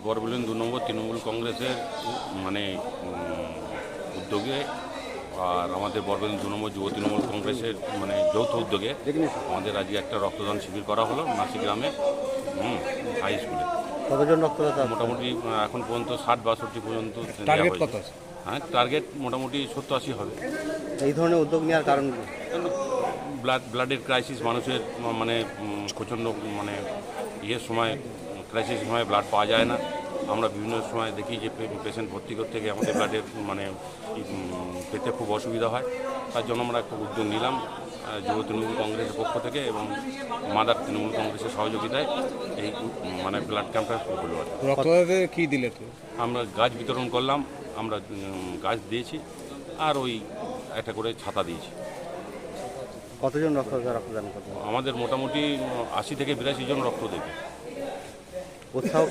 বরবেলিন 2 নম্বর তৃণমূল কংগ্রেসের মানে উদ্যোগে আর আমাদের বরবেলিন 2 নম্বর যুব তৃণমূল কংগ্রেসের মানে যৌথ উদ্যোগে আমাদের আজকে একটা রক্তদান শিবির করা হলো নাসিক গ্রামে হাই স্কুলে। কতজন রক্তদাতা? মোটামুটি এখন পর্যন্ত 60-62 পর্যন্ত। টার্গেট কত আছে? হ্যাঁ, টার্গেট মোটামুটি 70-80 হবে। এই ধরনের উদ্যোগ নেওয়ার কারণ কি? ব্লাডের ক্রাইসিস মানুষের মানে প্রচণ্ড মানে সময় ক্রাইসিস সময় ব্লাড পাওয়া যায় না। আমরা বিভিন্ন সময় দেখি যে পেশেন্ট ভর্তি করতে গিয়ে আমাদের ব্লাডের মানে পেতে খুব অসুবিধা হয়। তার জন্য আমরা একটা উদ্যোগ নিলাম যুব তৃণমূল কংগ্রেসের পক্ষ থেকে এবং মাদার তৃণমূল কংগ্রেসের সহযোগিতায় এই মানে ব্লাড ক্যাম্পটা শুরু করলো। রক্তদাতাদের কী দিলে? আমরা গাছ বিতরণ করলাম, আমরা গাছ দিয়েছি আর ওই একটা করে ছাতা দিয়েছি। কতজন রক্তদান করবে? আমাদের মোটামুটি 80 থেকে 82 জন রক্ত দেবে। উৎসাহ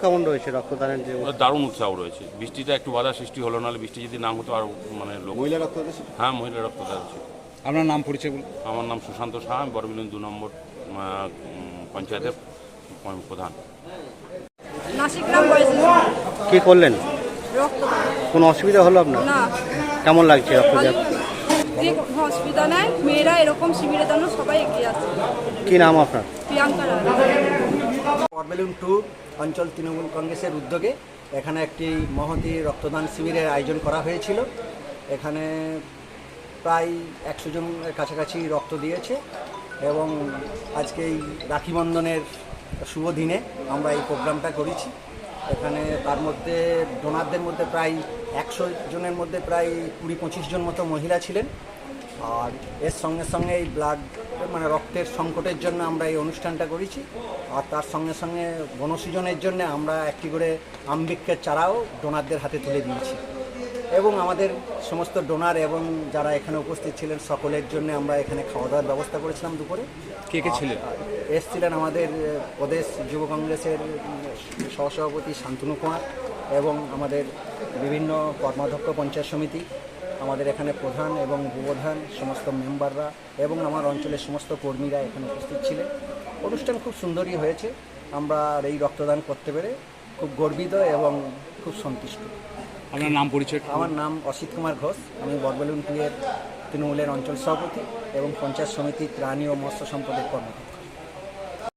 কেমন রয়েছে রক্তদানের? যে দারুণ উৎসাহ রয়েছে। বৃষ্টিটা একটু বাধা সৃষ্টি হলো, নাহলে বৃষ্টি যদি না হতো আর মানে মহিলা রক্তদাতা? হ্যাঁ, মহিলা রক্তদাতা আছে। আপনার নাম পরিচয় বলুন। আমার নাম সুশান্ত শাহ, আমি বরবেলিন 2 নম্বর পঞ্চায়েতের প্রধান। নাসিক গ্রাম বয়সে কি করলেন? রক্তদান। কোনো অসুবিধা হলো আপনার? না। কেমন লাগছে রক্তদান? কোনো অসুবিধা নাই, মেয়েরা এরকম শিবিরের জন্য সবাই এগিয়ে আসছে। কি নাম আপনার? প্রিয়াঙ্কা রায়। বরবেলিন 2 অঞ্চল তৃণমূল কংগ্রেসের উদ্যোগে এখানে একটি মহতী রক্তদান শিবিরের আয়োজন করা হয়েছিল। এখানে প্রায় 100 জনের কাছাকাছি রক্ত দিয়েছে এবং আজকে এই রাখি বন্ধনের শুভ দিনে আমরা এই প্রোগ্রামটা করেছি। এখানে তার মধ্যে ডোনারদের মধ্যে প্রায় 100 জনের মধ্যে প্রায় 20-25 জন মতো মহিলা ছিলেন। আর এর সঙ্গে সঙ্গে এই ব্লাড মানে রক্তের সংকটের জন্য আমরা এই অনুষ্ঠানটা করেছি। আর তার সঙ্গে সঙ্গে বনসৃজনের জন্য আমরা একটি করে আমবৃক্ষের চারাও ডোনারদের হাতে তুলে দিয়েছি এবং আমাদের সমস্ত ডোনার এবং যারা এখানে উপস্থিত ছিলেন সকলের জন্য আমরা এখানে খাওয়া দাওয়ার ব্যবস্থা করেছিলাম দুপুরে। কে কে ছিলেন? এসছিলেন আমাদের প্রদেশ যুব কংগ্রেসের সহসভাপতি শান্তনু কুমার এবং আমাদের বিভিন্ন কর্মাধ্যক্ষ পঞ্চায়েত সমিতি, আমাদের এখানে প্রধান এবং উপপ্রধান সমস্ত মেম্বাররা এবং আমার অঞ্চলের সমস্ত কর্মীরা এখানে উপস্থিত ছিলেন। অনুষ্ঠান খুব সুন্দরই হয়েছে। আমরা এই রক্তদান করতে পেরে খুব গর্বিত এবং খুব সন্তুষ্ট। আপনার নাম পরিচয়? আমার নাম অসিত কুমার ঘোষ, আমি বরবেলিন 2 এর তৃণমূলের অঞ্চল সভাপতি এবং পঞ্চায়েত সমিতির প্রাণী ও মৎস্য সম্পদের কর্মকর্তা।